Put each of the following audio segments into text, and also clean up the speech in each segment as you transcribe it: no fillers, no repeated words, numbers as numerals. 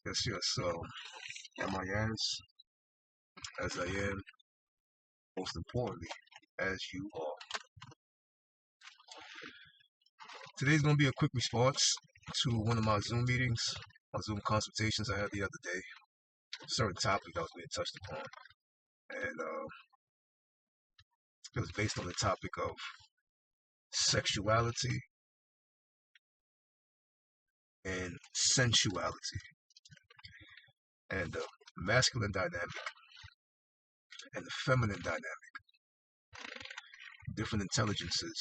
Yes, so Amias, as I am, most importantly, as you are. Today's going to be a quick response to one of my Zoom meetings, my Zoom consultations I had the other day. A certain topic that was being touched upon. And it was based on the topic of sexuality and sensuality, and the masculine dynamic and the feminine dynamic, different intelligences,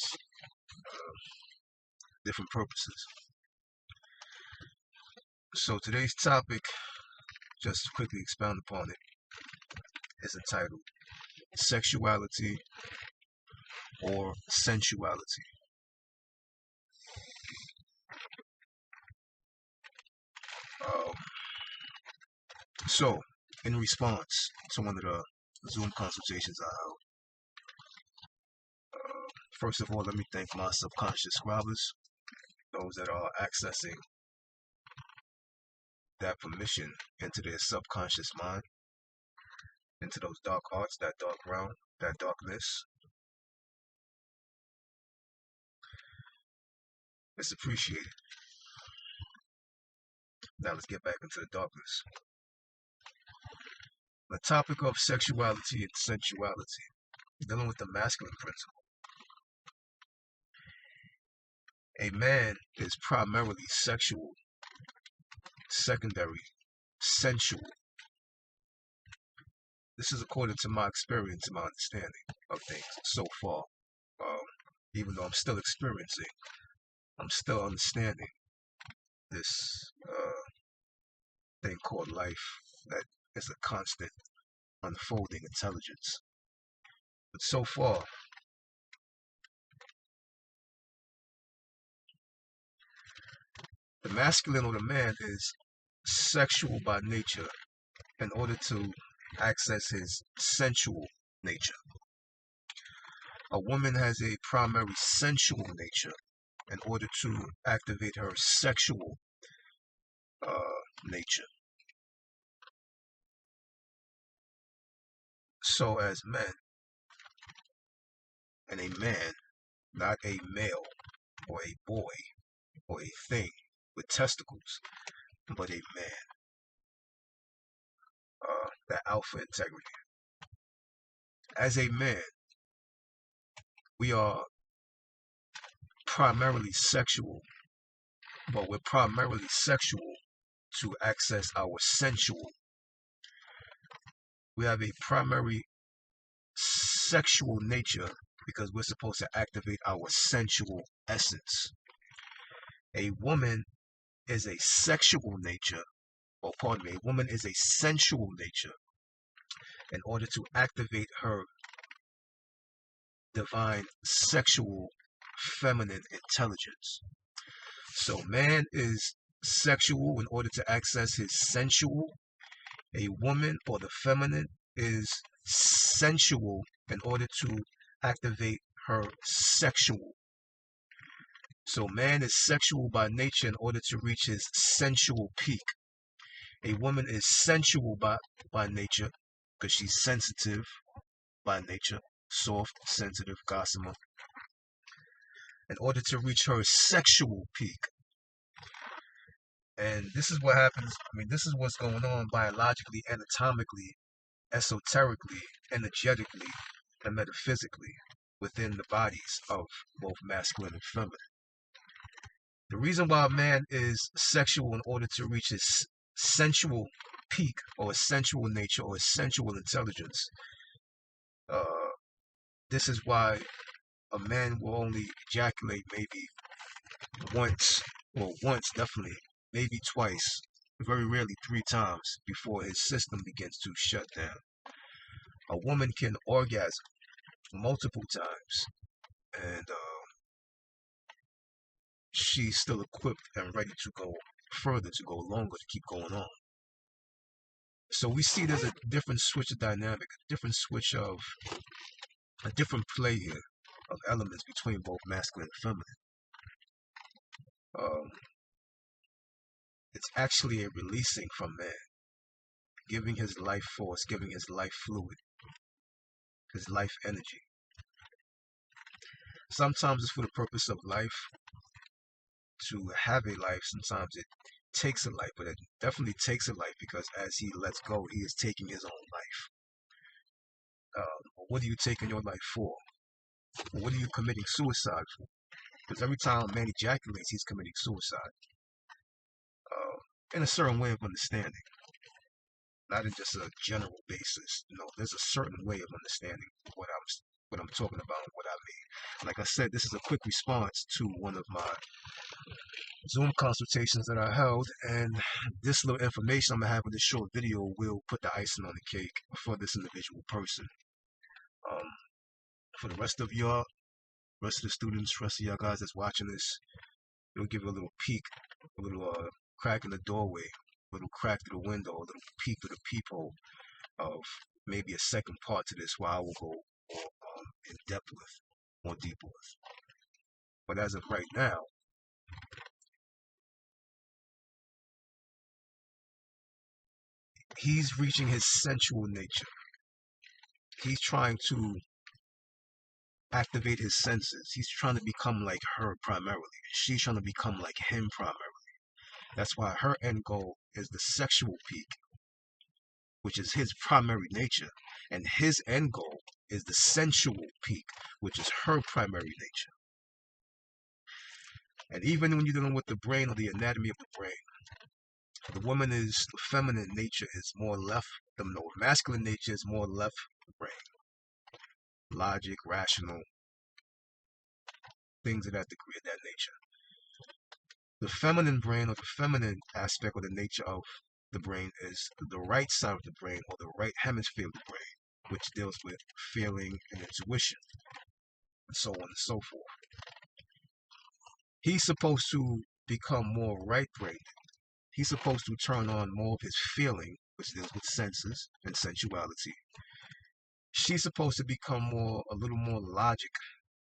different purposes. So today's topic, just to quickly expound upon it, is entitled Sexuality or Sensuality. Um, so, in response to one of the Zoom consultations I held, first of all, let me thank my subconscious scribers, those that are accessing that permission into their subconscious mind, into those dark arts, that dark realm, that darkness. It's appreciated. Now let's get back into the darkness. The topic of sexuality and sensuality, dealing with the masculine principle. A man is primarily sexual, secondary, sensual. This is according to my experience and my understanding of things so far. Um, Even though I'm still experiencing, I'm still understanding this thing called life that is a constant unfolding intelligence. But so far, the masculine or the man is sexual by nature in order to access his sensual nature. A woman has a primary sensual nature in order to activate her sexual nature. So as men, and a man, not a male or a boy or a thing with testicles, but a man, that alpha integrity. As a man, we are primarily sexual, but we're primarily sexual to access our sensual. We have a primary sexual nature because we're supposed to activate our sensual essence. A woman is a sexual nature, or pardon me, a woman is a sensual nature in order to activate her divine sexual feminine intelligence. So man is sexual in order to access his sensual. A woman or the feminine is sensual in order to activate her sexual. So man is sexual by nature in order to reach his sensual peak. A woman is sensual by nature because she's sensitive by nature, soft, sensitive, gossamer, in order to reach her sexual peak. And this is what happens. This is what's going on biologically, anatomically, esoterically, energetically, and metaphysically within the bodies of both masculine and feminine. The reason why a man is sexual in order to reach his sensual peak or his sensual nature or his sensual intelligence, this is why a man will only ejaculate maybe once, or once definitely, maybe twice, very rarely 3 times before his system begins to shut down. A woman can orgasm multiple times, and she's still equipped and ready to go further, to go longer, to keep going on. So we see there's a different switch of dynamic, a different switch of, a different play here of elements between both masculine and feminine. It's actually a releasing from man, giving his life force, giving his life fluid, his life energy. Sometimes it's for the purpose of life, to have a life. Sometimes it takes a life, but it definitely takes a life because as he lets go, he is taking his own life. What are you taking your life for? What are you committing suicide for? Because every time a man ejaculates, he's committing suicide. In a certain way of understanding, not in just a general basis. No, there's a certain way of understanding what I'm talking about and what I mean. Like I said, this is a quick response to one of my Zoom consultations that I held, and this little information I'm gonna have in this short video will put the icing on the cake for this individual person. For the rest of y'all, rest of the students, rest of y'all guys that's watching this, it'll give you a little peek, a little crack in the doorway, a little crack through the window, a little peek through the peephole of maybe a second part to this where I will go more in depth with, more deep with. But as of right now, he's reaching his sensual nature. He's trying to activate his senses. He's trying to become like her primarily. She's trying to become like him primarily. That's why her end goal is the sexual peak, which is his primary nature, and his end goal is the sensual peak, which is her primary nature. And even when you're dealing with the brain or the anatomy of the brain, the woman is, the feminine nature is more left, the masculine nature is more left brain. Logic, rational, things of that degree, of that nature. The feminine brain or the feminine aspect of the nature of the brain is the right side of the brain or the right hemisphere of the brain, which deals with feeling and intuition, and so on and so forth. He's supposed to become more right-brained. He's supposed to turn on more of his feeling, which deals with senses and sensuality. She's supposed to become a little more logic,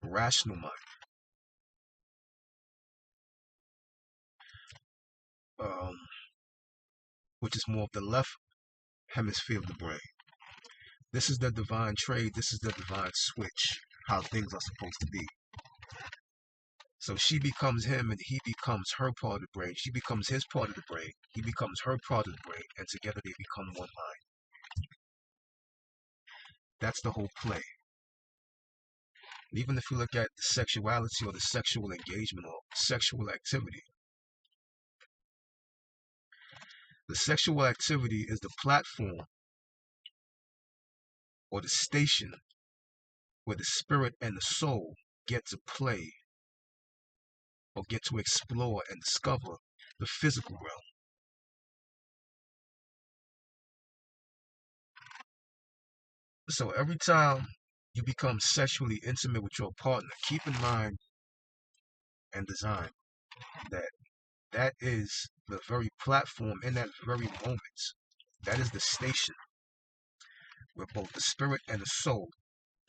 rational mind. Which is more of the left hemisphere of the brain. This is the divine trade. This is the divine switch, how things are supposed to be. So she becomes him and he becomes her part of the brain. She becomes his part of the brain. He becomes her part of the brain. And together they become one mind. That's the whole play. And even if you look at the sexuality or the sexual engagement or sexual activity, the sexual activity is the platform or the station where the spirit and the soul get to play or get to explore and discover the physical realm. So every time you become sexually intimate with your partner, keep in mind and design that that is the very platform in that very moment. That is the station where both the spirit and the soul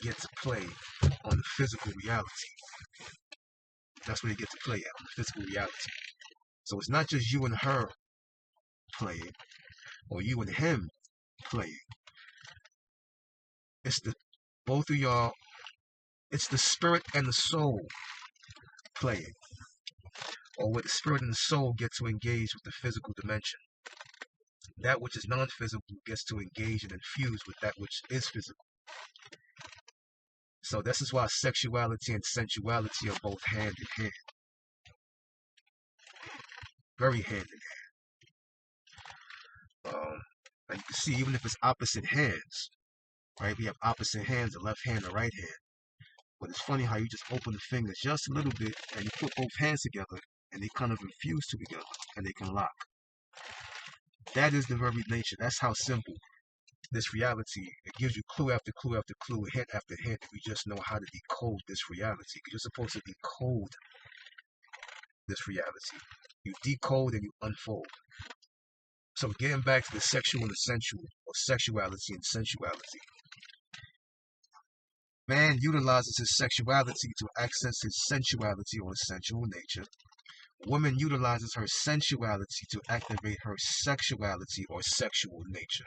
get to play on the physical reality. That's where they get to play at, on the physical reality. So it's not just you and her playing, or you and him playing. It's the both of y'all, it's the spirit and the soul playing. Or where the spirit and the soul get to engage with the physical dimension. That which is non-physical gets to engage and infuse with that which is physical. So this is why sexuality and sensuality are both hand in hand. Very hand in hand. And you can see even if it's opposite hands, right? We have opposite hands, the left hand, the right hand. But it's funny how you just open the fingers just a little bit and you put both hands together and they kind of infuse together and they can lock. That is the very nature. That's how simple this reality, it gives you clue after clue after clue, hint after hint, if you just know how to decode this reality. Because you're supposed to decode this reality. You decode and you unfold. So getting back to the sexual and the sensual, or sexuality and sensuality. Man utilizes his sexuality to access his sensuality or his sensual nature, Woman utilizes her sensuality to activate her sexuality or sexual nature.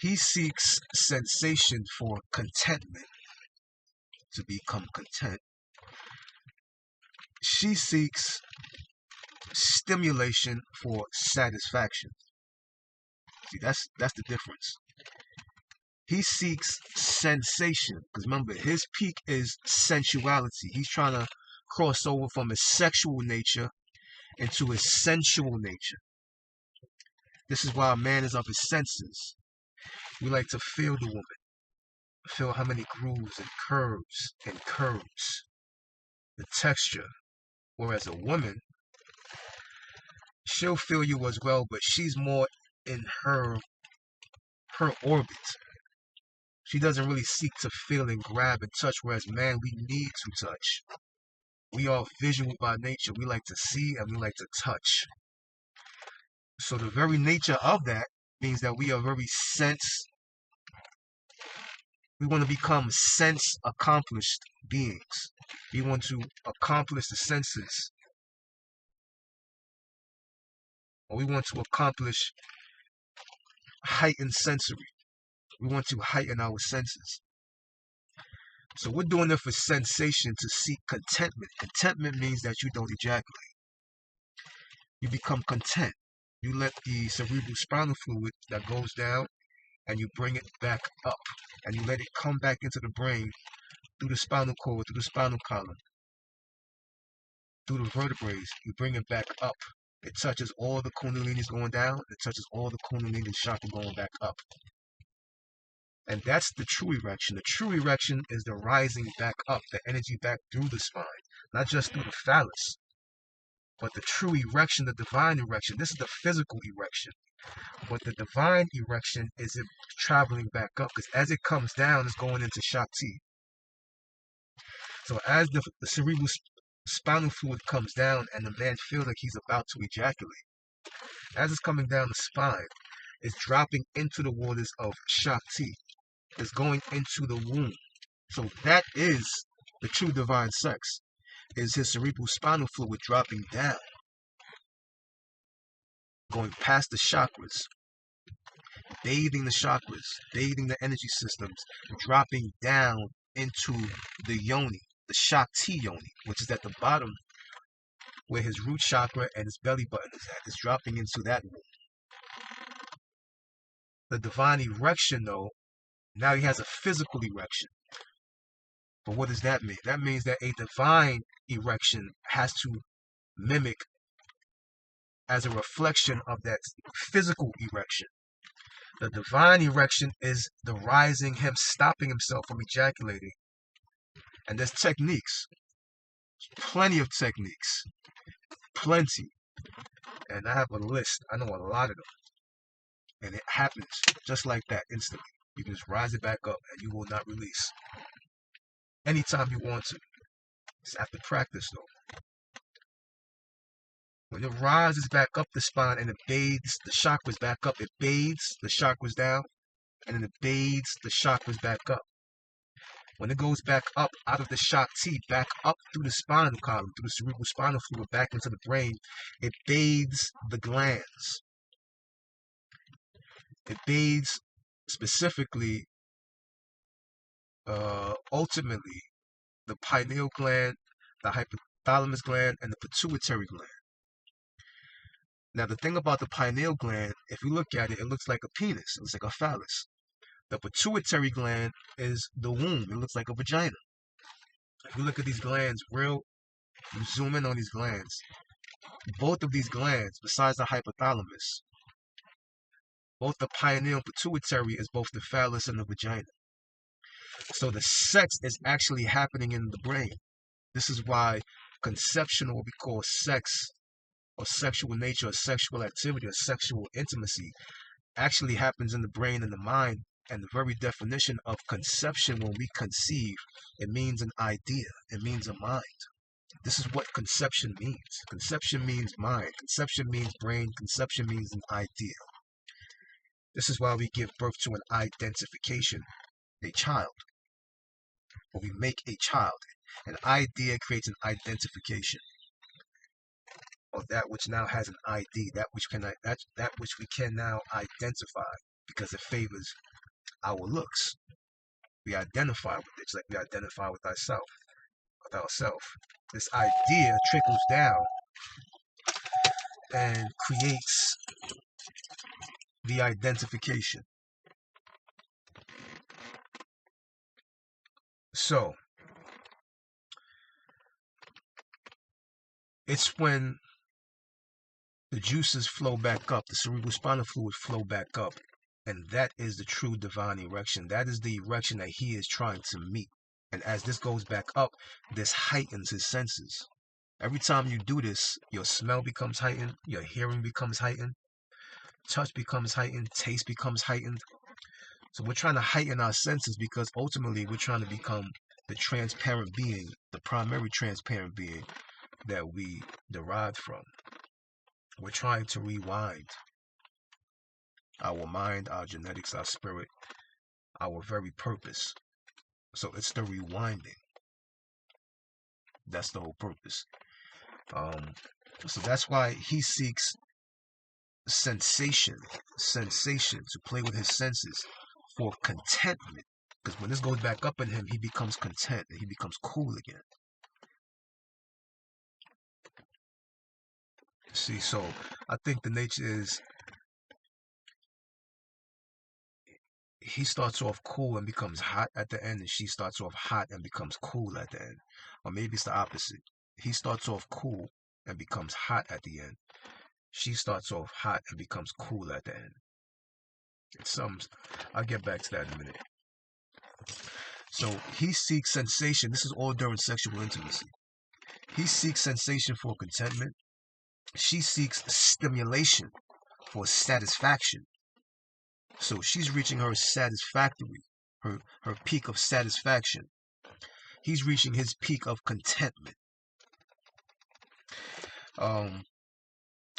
He seeks sensation for contentment, to become content. She seeks stimulation for satisfaction. See, that's the difference. He seeks sensation, because remember, his peak is sensuality. He's trying to cross over from his sexual nature into his sensual nature. This is why a man is of his senses. We like to feel the woman, feel how many grooves and curves, the texture. Whereas a woman, she'll feel you as well, but she's more in her orbit. She doesn't really seek to feel and grab and touch, whereas man, we need to touch. We are visual by nature. We like to see and we like to touch. So the very nature of that means that we are very we want to become sense accomplished beings. We want to accomplish the senses. Or we want to accomplish heightened sensory. We want to heighten our senses. So we're doing it for sensation, to seek contentment. Contentment means that you don't ejaculate. You become content. You let the cerebral spinal fluid that goes down and you bring it back up. And you let it come back into the brain through the spinal cord, through the spinal column, through the vertebrae. You bring it back up. It touches all the kundalinis going down. It touches all the kundalini chakra going back up. And that's the true erection. The true erection is the rising back up, the energy back through the spine, not just through the phallus, but the true erection, the divine erection. This is the physical erection. But the divine erection is it traveling back up, because as it comes down, it's going into Shakti. So as the cerebral spinal fluid comes down and the man feels like he's about to ejaculate, as it's coming down the spine, it's dropping into the waters of Shakti. It's going into the womb. So that is the true divine sex, is his cerebral spinal fluid dropping down, going past the chakras, bathing the chakras, bathing the energy systems, dropping down into the yoni, the Shakti yoni, which is at the bottom where his root chakra and his belly button is at. It's dropping into that womb. The divine erection, though, now he has a physical erection. But what does that mean? That means that a divine erection has to mimic as a reflection of that physical erection. The divine erection is the rising, him stopping himself from ejaculating. And there's techniques, plenty of techniques, plenty. And I have a list. I know a lot of them. And it happens just like that instantly. You can just rise it back up and you will not release. Anytime you want to. It's after practice though. When it rises back up the spine and it bathes the chakras back up, it bathes the chakras down and then it bathes the chakras back up. When it goes back up out of the Shakti, back up through the spinal column, through the cerebral spinal fluid, back into the brain, it bathes the glands. It bathes specifically, ultimately, the pineal gland, the hypothalamus gland, and the pituitary gland. Now, the thing about the pineal gland, if you look at it, it looks like a penis. It looks like a phallus. The pituitary gland is the womb. It looks like a vagina. If you look at these glands you zoom in on these glands. Both of these glands, besides the hypothalamus, both the pineal and pituitary is both the phallus and the vagina. So the sex is actually happening in the brain. This is why conception, or what we call sex, or sexual nature, or sexual activity, or sexual intimacy, actually happens in the brain and the mind. And the very definition of conception, when we conceive, it means an idea. It means a mind. This is what conception means. Conception means mind. Conception means brain. Conception means an idea. This is why we give birth to an identification, a child. Or we make a child. An idea creates an identification, or that which now has an ID, that which we can now identify because it favors our looks. We identify with it, it's like we identify with ourselves, with ourself. This idea trickles down and creates the identification. So it's when the juices flow back up, the cerebrospinal fluid flow back up, and that is the true divine erection. That is the erection that he is trying to meet. And as this goes back up, this heightens his senses. Every time you do this, your smell becomes heightened, your hearing becomes heightened, touch becomes heightened, taste becomes heightened. So we're trying to heighten our senses because ultimately we're trying to become the transparent being, the primary transparent being that we derived from. We're trying to rewind our mind, our genetics, our spirit, our very purpose. So it's the rewinding. That's the whole purpose. So that's why he seeks sensation, to play with his senses for contentment. Because when this goes back up in him, he becomes content and he becomes cool again. See, so I think the nature is he starts off cool and becomes hot at the end, and she starts off hot and becomes cool at the end. Or maybe it's the opposite. He starts off cool and becomes hot at the end. She starts off hot and becomes cool at the end. I'll get back to that in a minute. So he seeks sensation. This is all during sexual intimacy. He seeks sensation for contentment. She seeks stimulation for satisfaction. So she's reaching her satisfactory, her peak of satisfaction. He's reaching his peak of contentment.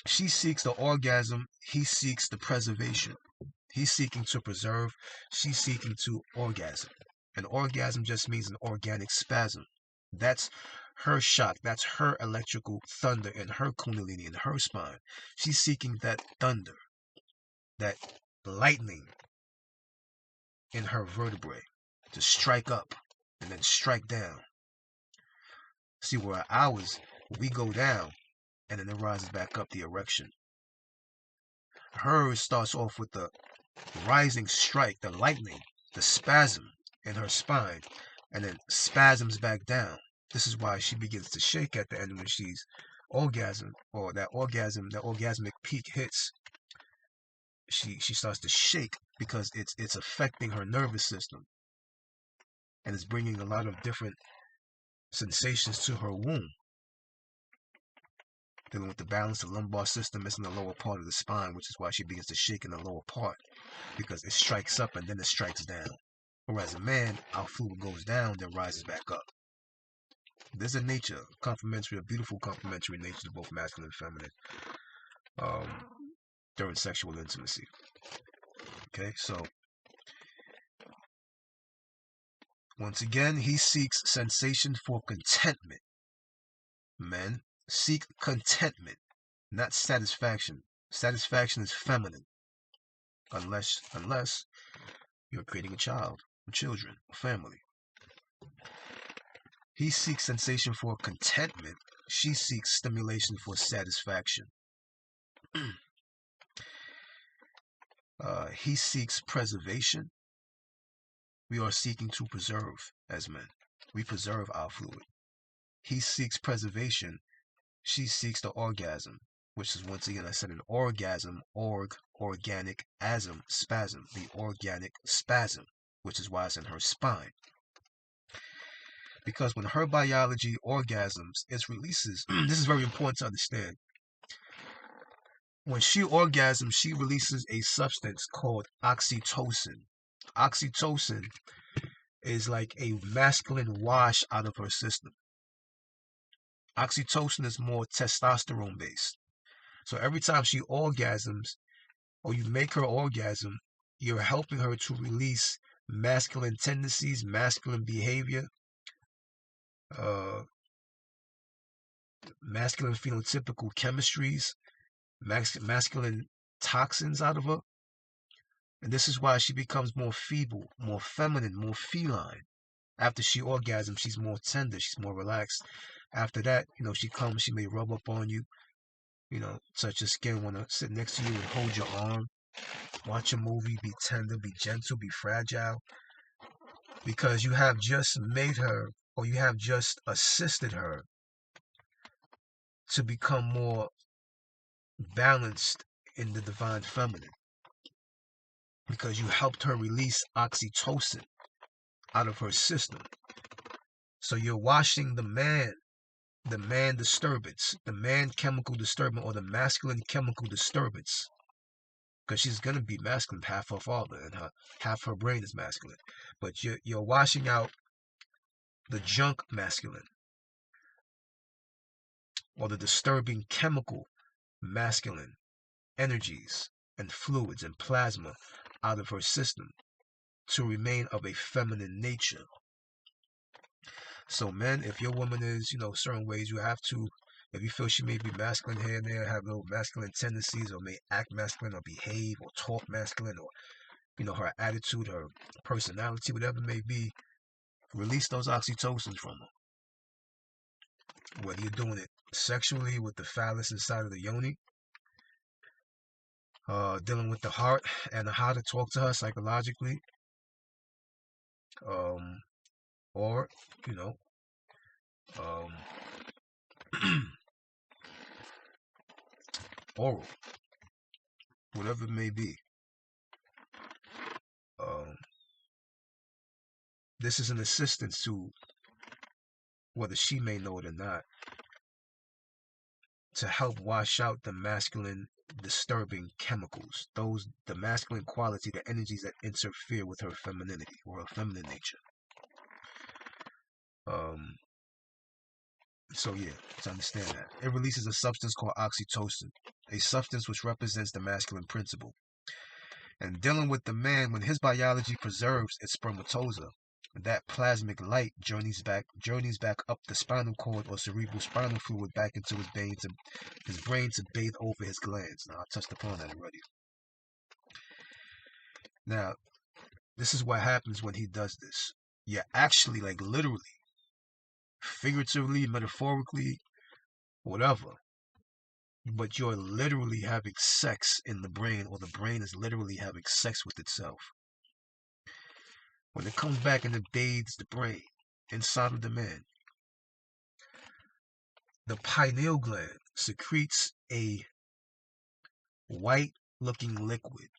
She seeks the orgasm. He seeks the preservation. He's seeking to preserve. She's seeking to orgasm. An orgasm just means an organic spasm. That's her shock. That's her electrical thunder in her kundalini, in her spine. She's seeking that thunder, that lightning in her vertebrae to strike up and then strike down. See, where ours, we go down and then it rises back up, the erection. Hers starts off with the rising strike, the lightning, the spasm in her spine, and then spasms back down. This is why she begins to shake at the end when she's orgasm, or that orgasmic peak hits. She starts to shake because it's affecting her nervous system, and it's bringing a lot of different sensations to her womb. Dealing with the balance, the lumbar system is in the lower part of the spine, which is why she begins to shake in the lower part, because it strikes up and then it strikes down. Whereas a man, our fluid goes down, then rises back up. There's a nature, a beautiful complementary nature to both masculine and feminine during sexual intimacy. Okay, so once again, he seeks sensation for contentment. Men seek contentment, not satisfaction. Satisfaction is feminine, unless you're creating a child, children, a family. He seeks sensation for contentment. She seeks stimulation for satisfaction. He seeks preservation. We are seeking to preserve as men. We preserve our fluid. He seeks preservation. She seeks the orgasm, which is, once again, I said, an orgasm, organic, asm, spasm, the organic spasm, which is why it's in her spine. Because when her biology orgasms, it releases, this is very important to understand. When she orgasms, she releases a substance called oxytocin. Oxytocin is like a masculine wash out of her system. Oxytocin is more testosterone based. So every time she orgasms, or you make her orgasm, you're helping her to release masculine tendencies, masculine behavior, uh, masculine phenotypical chemistries, masculine toxins out of her. And this is why she becomes more feeble, more feminine, more feline. After she orgasms, she's more tender, she's more relaxed. After that, she comes, she may rub up on you, touch your skin, want to sit next to you and hold your arm, watch a movie, be tender, be gentle, be fragile, because you have just made her, or you have just assisted her to become more balanced in the divine feminine, because you helped her release oxytocin out of her system. So you're washing the man disturbance, the man chemical disturbance, or the masculine chemical disturbance, because she's gonna be masculine, half her father, and half her brain is masculine. But you're washing out the junk masculine, or the disturbing chemical masculine energies and fluids and plasma out of her system to remain of a feminine nature. So men, if your woman is, certain ways, you have to, if you feel she may be masculine here and there, have little masculine tendencies, or may act masculine, or behave, or talk masculine, or, her attitude, her personality, whatever it may be, release those oxytocins from her. Whether you're doing it sexually with the phallus inside of the yoni, dealing with the heart and how to talk to her psychologically, or, um, oral, whatever it may be. This is an assistance to, whether she may know it or not, to help wash out the masculine disturbing chemicals, the masculine quality, the energies that interfere with her femininity or her feminine nature. So yeah, to understand that. It releases a substance called oxytocin, a substance which represents the masculine principle. And dealing with the man, when his biology preserves its spermatozoa, that plasmic light journeys back up the spinal cord or cerebral spinal fluid back into his brain to bathe over his glands. Now, I touched upon that already. Now, this is what happens when he does this. You're actually, like, literally, figuratively, metaphorically, whatever, but you're literally having sex in the brain, or the brain is literally having sex with itself. When it comes back and it bathes the brain inside of the man, the pineal gland secretes a white looking liquid.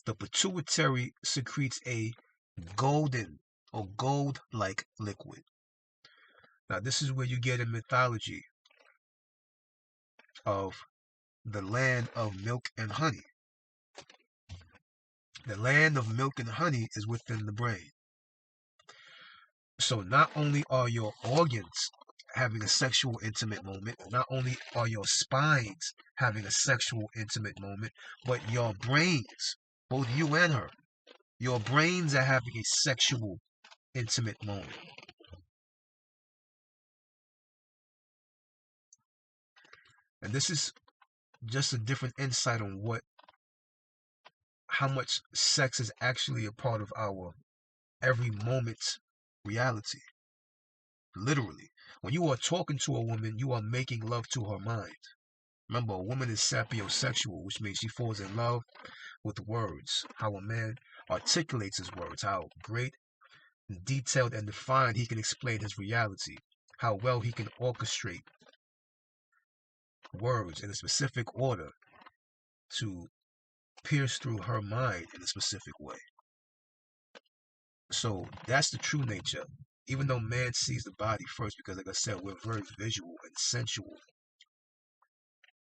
The pituitary secretes a golden or gold like liquid. Now, this is where you get a mythology of the land of milk and honey. The land of milk and honey is within the brain. So not only are your organs having a sexual intimate moment, not only are your spines having a sexual intimate moment, but your brains, both you and her, your brains are having a sexual intimate moment. And this is just a different insight on how much sex is actually a part of our every moment's reality. Literally. When you are talking to a woman, you are making love to her mind. Remember, a woman is sapiosexual, which means she falls in love with words. How a man articulates his words, how great, detailed, and defined he can explain his reality, how well he can orchestrate words in a specific order to pierce through her mind in a specific way. So that's the true nature. Even though man sees the body first, because like I said, we're very visual and sensual.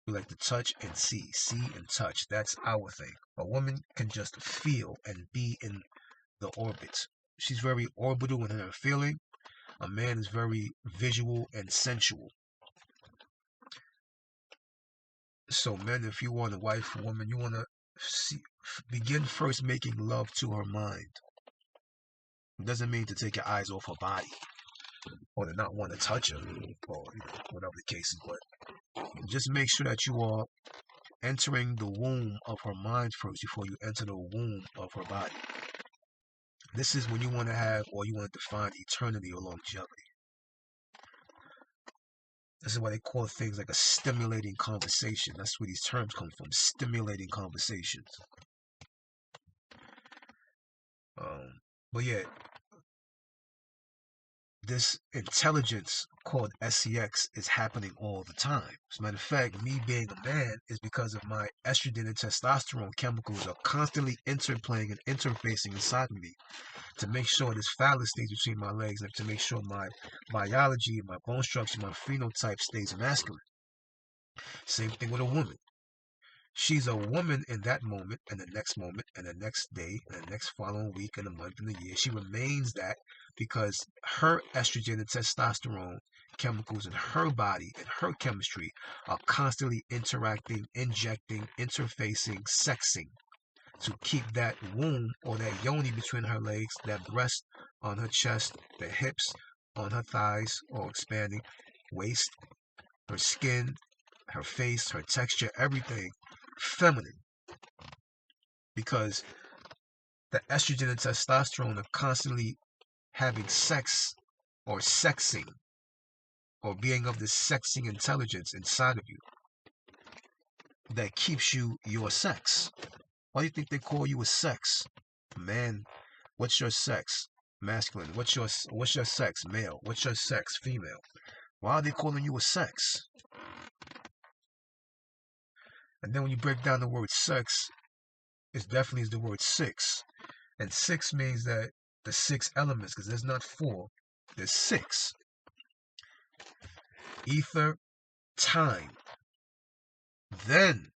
We like to touch and see and touch. That's our thing. A woman can just feel and be in the orbit. She's very orbital in her feeling. A man is very visual and sensual. So men, if you want a wife, a woman, you want to begin first making love to her mind. It doesn't mean to take your eyes off her body. or to not want to touch her, or whatever the case is. But just make sure that you are entering the womb of her mind first before you enter the womb of her body. This is when you want to have, or you want to define eternity or longevity. This is why they call things like a stimulating conversation. That's where these terms come from, stimulating conversations. But yeah, this intelligence called SEX is happening all the time. As a matter of fact, me being a man is because of my estrogen and testosterone chemicals are constantly interplaying and interfacing inside of me to make sure this phallus stays between my legs and to make sure my biology, my bone structure, my phenotype stays masculine. Same thing with a woman. She's a woman in that moment, and the next moment, and the next day, and the next following week, and the month, and the year. She remains that because her estrogen and testosterone chemicals in her body and her chemistry are constantly interacting, injecting, interfacing, sexing to keep that womb or that yoni between her legs, that breast on her chest, the hips on her thighs or expanding, waist, her skin, her face, her texture, everything feminine, because the estrogen and testosterone are constantly having sex or sexing or being of this sexing intelligence inside of you that keeps you your sex. Why do you think they call you a sex? Man, what's your sex? Masculine. What's your sex? Male. What's your sex? Female. Why are they calling you a sex? And then when you break down the word sex, it definitely is the word six. And six means that the six elements, because there's not four, there's six. Ether, time, then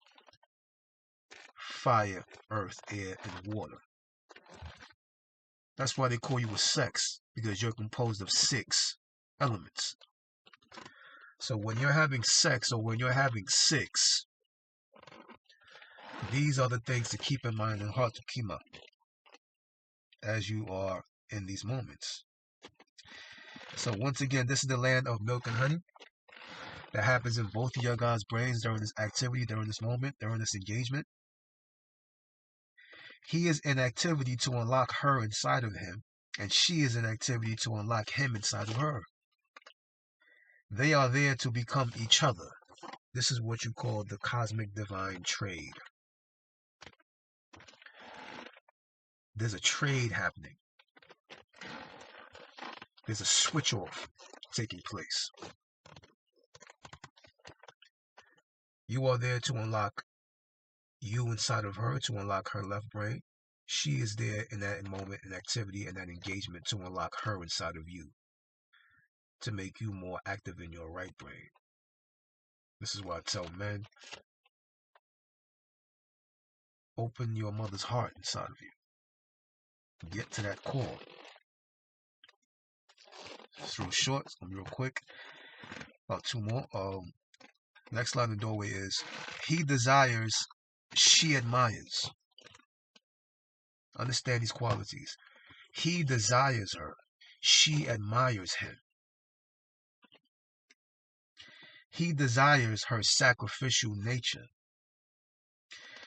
fire, earth, air, and water. That's why they call you a sex, because you're composed of six elements. So when you're having sex or when you're having six, these are the things to keep in mind and heart to keep up as you are in these moments. So once again, this is the land of milk and honey that happens in both of your guys' brains during this activity, during this moment, during this engagement. He is in activity to unlock her inside of him, and she is in activity to unlock him inside of her. They are there to become each other. This is what you call the cosmic divine trade. There's a trade happening. There's a switch off taking place. You are there to unlock you inside of her, to unlock her left brain. She is there in that moment, in activity, and that engagement to unlock her inside of you, to make you more active in your right brain. This is why I tell men, open your mother's heart inside of you. Get to that core. It's real short, it's gonna be real quick. About two more. Next line in the doorway is, he desires, she admires. Understand these qualities. He desires her. She admires him. He desires her sacrificial nature.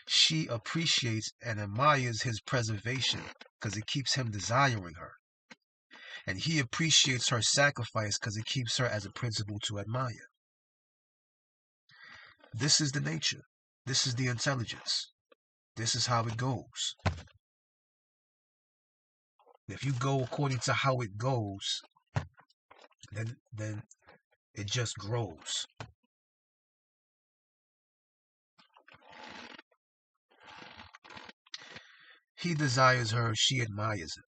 She appreciates and admires his preservation because it keeps him desiring her. And he appreciates her sacrifice because it keeps her as a principle to admire. This is the nature. This is the intelligence. This is how it goes. If you go according to how it goes, then it just grows. He desires her, she admires him.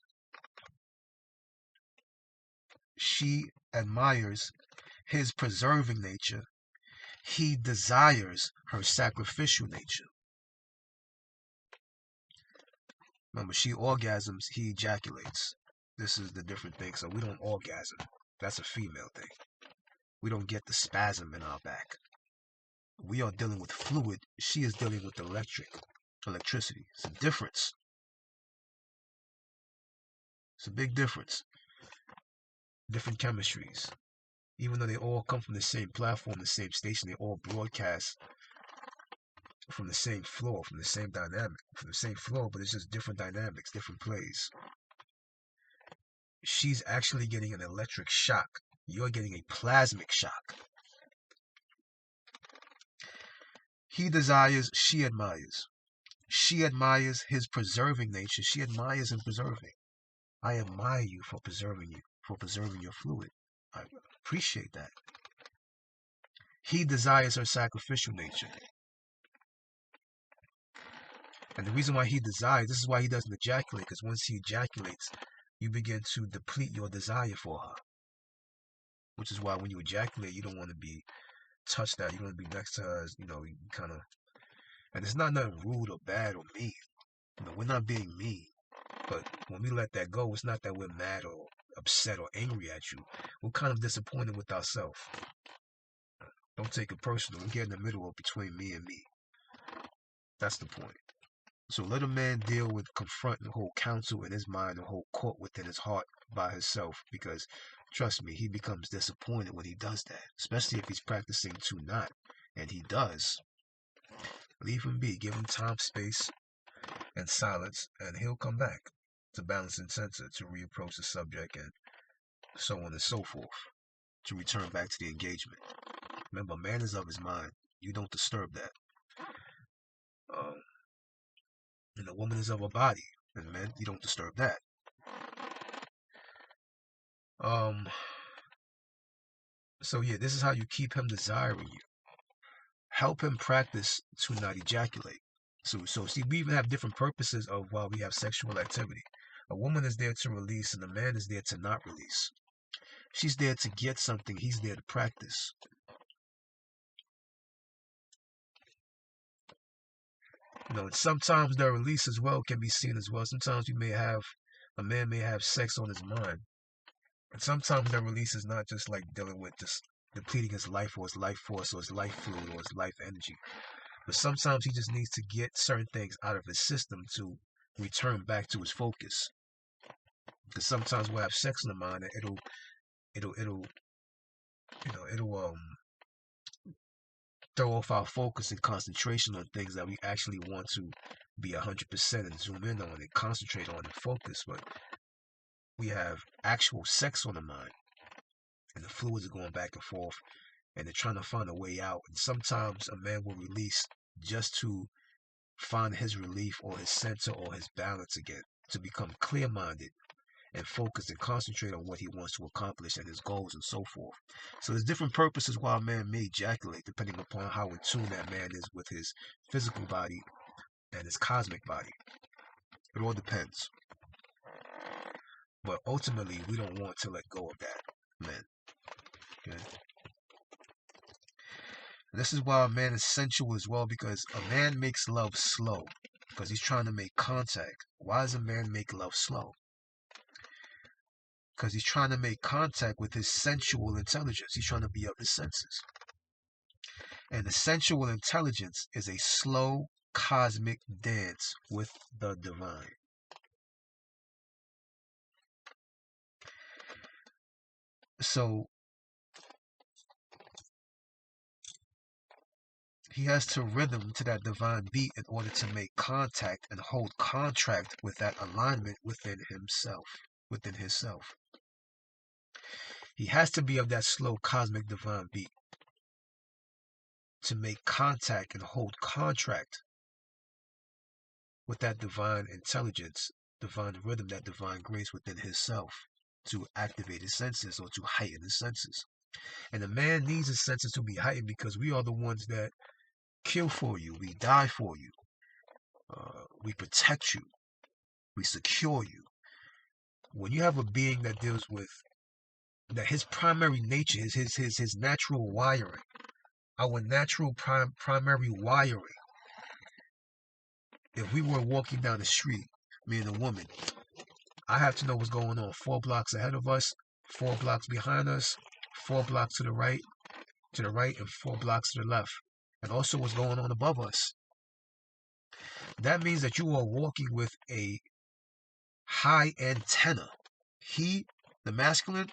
She admires his preserving nature. He desires her sacrificial nature. Remember, she orgasms, he ejaculates. This is the different thing. So we don't orgasm. That's a female thing. We don't get the spasm in our back. We are dealing with fluid. She is dealing with electricity. It's a difference. It's a big difference. different chemistries. Even though they all come from the same platform, the same station, they all broadcast from the same floor, from the same dynamic, from the same floor, but it's just different dynamics, different plays. She's actually getting an electric shock. You're getting a plasmic shock. He desires, she admires. She admires his preserving nature. She admires him preserving. I admire you, for preserving your fluid. I appreciate that. He desires her sacrificial nature. And the reason why he desires, this is why he doesn't ejaculate, because once he ejaculates, you begin to deplete your desire for her. Which is why when you ejaculate, you don't want to be touched at. You don't want to be next to her, you kind of. And it's not nothing rude or bad or mean. We're not being mean. But when we let that go, it's not that we're mad or upset or angry at you. We're kind of disappointed with ourselves. Don't take it personal. Don't get in the middle or between me and me. That's the point. So let a man deal with, confront, and hold counsel in his mind and hold court within his heart by himself, because trust me, he becomes disappointed when he does that, especially if he's practicing to not, and he does. Leave him be, give him time, space, and silence, and he'll come back to balance and censor, to reapproach the subject, and so on and so forth, to return back to the engagement. Remember, man is of his mind. You don't disturb that. And the woman is of her body, and man, you don't disturb that. So yeah, this is how you keep him desiring you. Help him practice to not ejaculate. So see, we even have different purposes of why we have sexual activity. A woman is there to release, and a man is there to not release. She's there to get something. He's there to practice. And sometimes the release as well can be seen as well. Sometimes a man may have sex on his mind. And sometimes that release is not just like dealing with just depleting his life or his life force or his life fluid or his life energy. But sometimes he just needs to get certain things out of his system to return back to his focus. Because sometimes we'll have sex in the mind and it'll throw off our focus and concentration on things that we actually want to be 100% and zoom in on and concentrate on and focus. But we have actual sex on the mind, and the fluids are going back and forth, and they're trying to find a way out. And sometimes a man will release just to find his relief or his center or his balance again, to become clear-minded and focus and concentrate on what he wants to accomplish and his goals and so forth. So there's different purposes why a man may ejaculate, depending upon how in tune that man is with his physical body and his cosmic body. It all depends. But ultimately, we don't want to let go of that, man. Okay? This is why a man is sensual as well, because a man makes love slow, because he's trying to make contact. Why does a man make love slow? Because he's trying to make contact with his sensual intelligence. He's trying to be of his senses. And the sensual intelligence is a slow cosmic dance with the divine. So he has to rhythm to that divine beat in order to make contact and hold contract with that alignment within himself, within himself. He has to be of that slow cosmic divine beat to make contact and hold contract with that divine intelligence, divine rhythm, that divine grace within himself, to activate his senses or to heighten his senses. And the man needs his senses to be heightened because we are the ones that kill for you, we die for you, we protect you, we secure you. When you have a being that deals with that, his primary nature is his natural wiring, our natural primary wiring. If we were walking down the street, me and a woman, I have to know what's going on 4 blocks ahead of us, 4 blocks behind us, 4 blocks to the right, and 4 blocks to the left, and also what's going on above us. That means that you are walking with a high antenna. He, the masculine,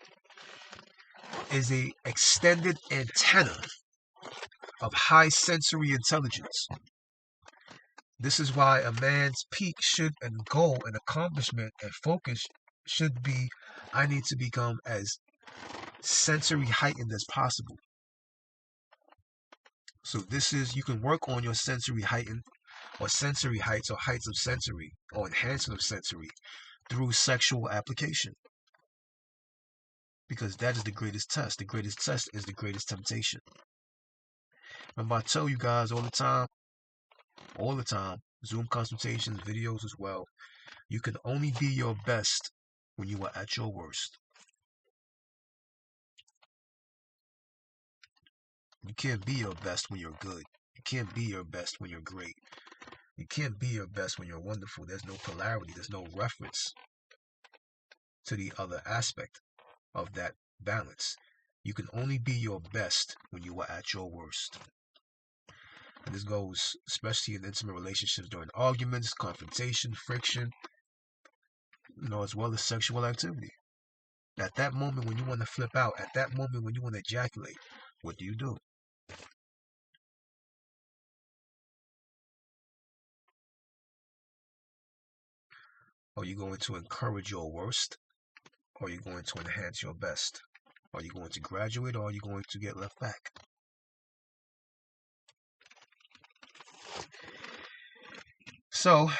is a extended antenna of high sensory intelligence. This is why a man's peak should and goal and accomplishment and focus should be, I need to become as sensory heightened as possible. So this is, you can work on your sensory heightened or sensory heights or heights of sensory or enhancement of sensory through sexual application. Because that is the greatest test. The greatest test is the greatest temptation. Remember, I tell you guys all the time, Zoom consultations, videos as well, you can only be your best when you are at your worst. You can't be your best when you're good. You can't be your best when you're great. You can't be your best when you're wonderful. There's no polarity. There's no reference to the other aspect of that balance. You can only be your best when you are at your worst. And this goes especially in intimate relationships during arguments, confrontation, friction, as well as sexual activity. At that moment when you want to flip out, at that moment when you want to ejaculate, what do? Are you going to encourage your worst? Or are you going to enhance your best? Are you going to graduate or are you going to get left back? So,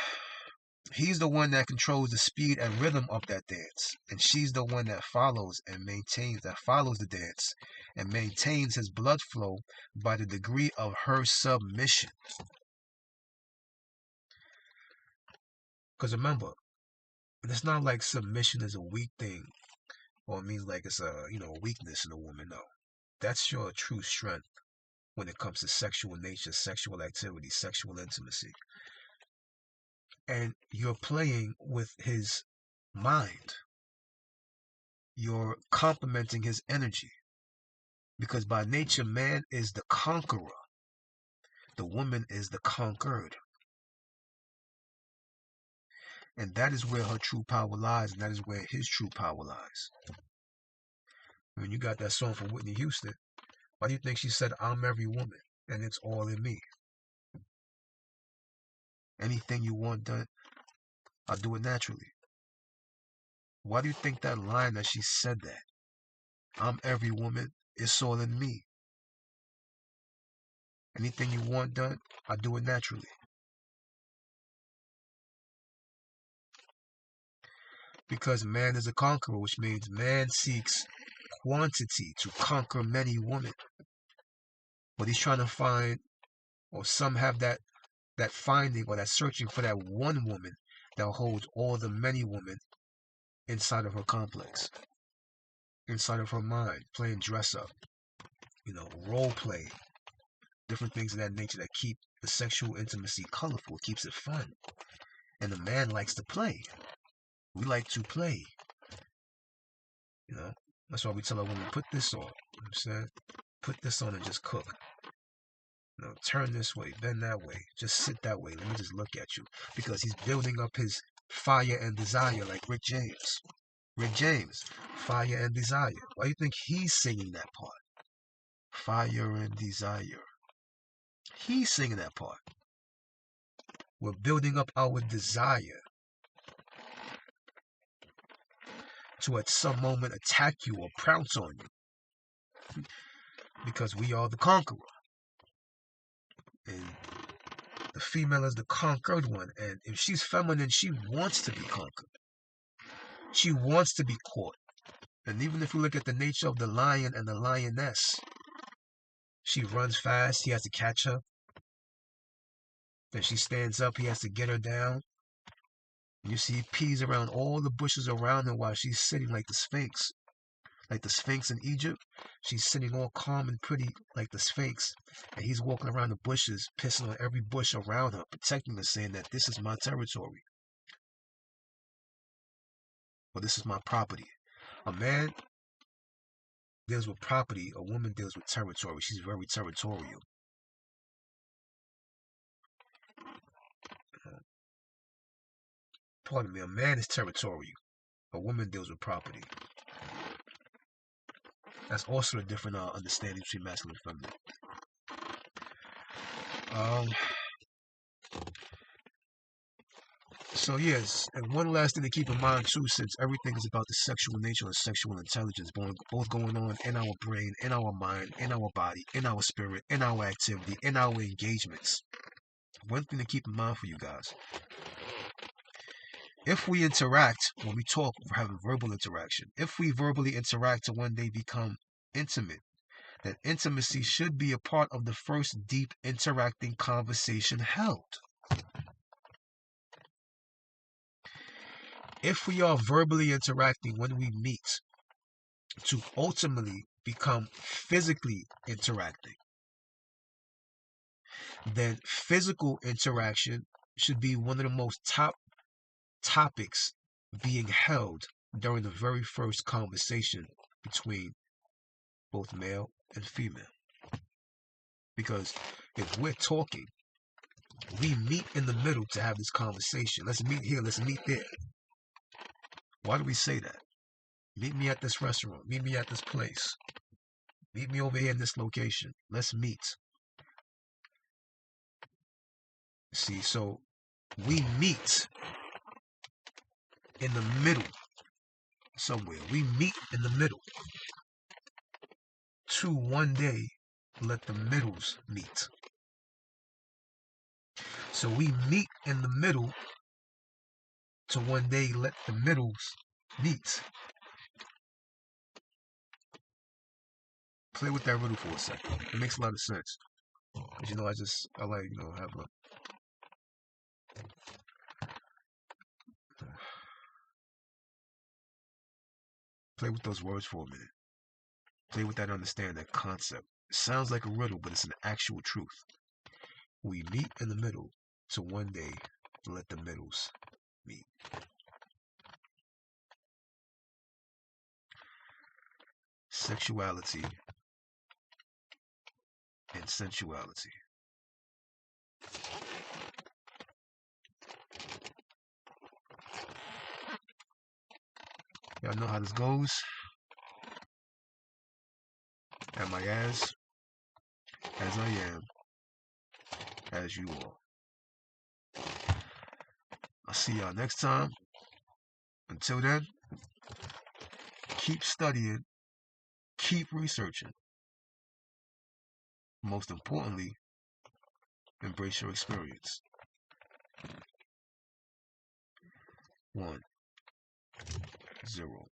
he's the one that controls the speed and rhythm of that dance. And she's the one that follows the dance and maintains his blood flow by the degree of her submission. Because remember, it's not like submission is a weak thing or it means like it's a weakness in a woman. No. That's your true strength when it comes to sexual nature, sexual activity, sexual intimacy. And you're playing with his mind. You're complementing his energy. Because by nature, man is the conqueror. The woman is the conquered. And that is where her true power lies, and that is where his true power lies. When you got that song from Whitney Houston, why do you think she said, "I'm every woman, and it's all in me"? Anything you want done, I'll do it naturally. Why do you think that line that she said that? I'm every woman, it's all in me. Anything you want done, I'll do it naturally. Because man is a conqueror, which means man seeks quantity to conquer many women. But he's trying to find, or some have that finding or that searching for that one woman that holds all the many women inside of her complex, inside of her mind, playing dress up, role play, different things of that nature that keep the sexual intimacy colorful, keeps it fun. And the man likes to play. We like to play. That's why we tell a woman, put this on. You know what I'm saying? Put this on and just cook. Turn this way, bend that way, just sit that way. Let me just look at you. Because he's building up his fire and desire like Rick James. Rick James, fire and desire. Why do you think he's singing that part? Fire and desire. He's singing that part. We're building up our desire to at some moment attack you or pounce on you. Because we are the conqueror. And the female is the conquered one. And if she's feminine, she wants to be conquered. She wants to be caught. And even if we look at the nature of the lion and the lioness, she runs fast, he has to catch her. Then she stands up, he has to get her down. And you see he pees around all the bushes around her while she's sitting like the Sphinx. Like the Sphinx in Egypt, she's sitting all calm and pretty like the Sphinx. And he's walking around the bushes, pissing on every bush around her, protecting her, saying that this is my territory. Or this is my property. A man deals with property, a woman deals with territory. She's very territorial. Pardon me, a man is territorial. A woman deals with property. That's also a different understanding between masculine and feminine. Um, so yes, and one last thing to keep in mind too, since everything is about the sexual nature and sexual intelligence, both going on in our brain, in our mind, in our body, in our spirit, in our activity, in our engagements. One thing to keep in mind for you guys: if we interact, when we talk, we're having verbal interaction. If we verbally interact to one day become intimate, that intimacy should be a part of the first deep interacting conversation held. If we are verbally interacting when we meet to ultimately become physically interacting, then physical interaction should be one of the most top topics being held during the very first conversation between both male and female. Because if we're talking, we meet in the middle to have this conversation. Let's meet here, let's meet there. Why do we say that? Meet me at this restaurant, meet me at this place, meet me over here in this location. Let's meet. See, so we meet in the middle somewhere. We meet in the middle to one day let the middles meet. So we meet in the middle to one day let the middles meet. Play with that riddle for a second. It makes a lot of sense. But I like, have a play with those words for a minute. Play with that understanding, that concept. It sounds like a riddle, but it's an actual truth. We meet in the middle to one day let the middles meet. Sexuality and sensuality. Y'all know how this goes. Am I as I am, as you are. I'll see y'all next time. Until then, keep studying, keep researching. Most importantly, embrace your experience. 1, 0.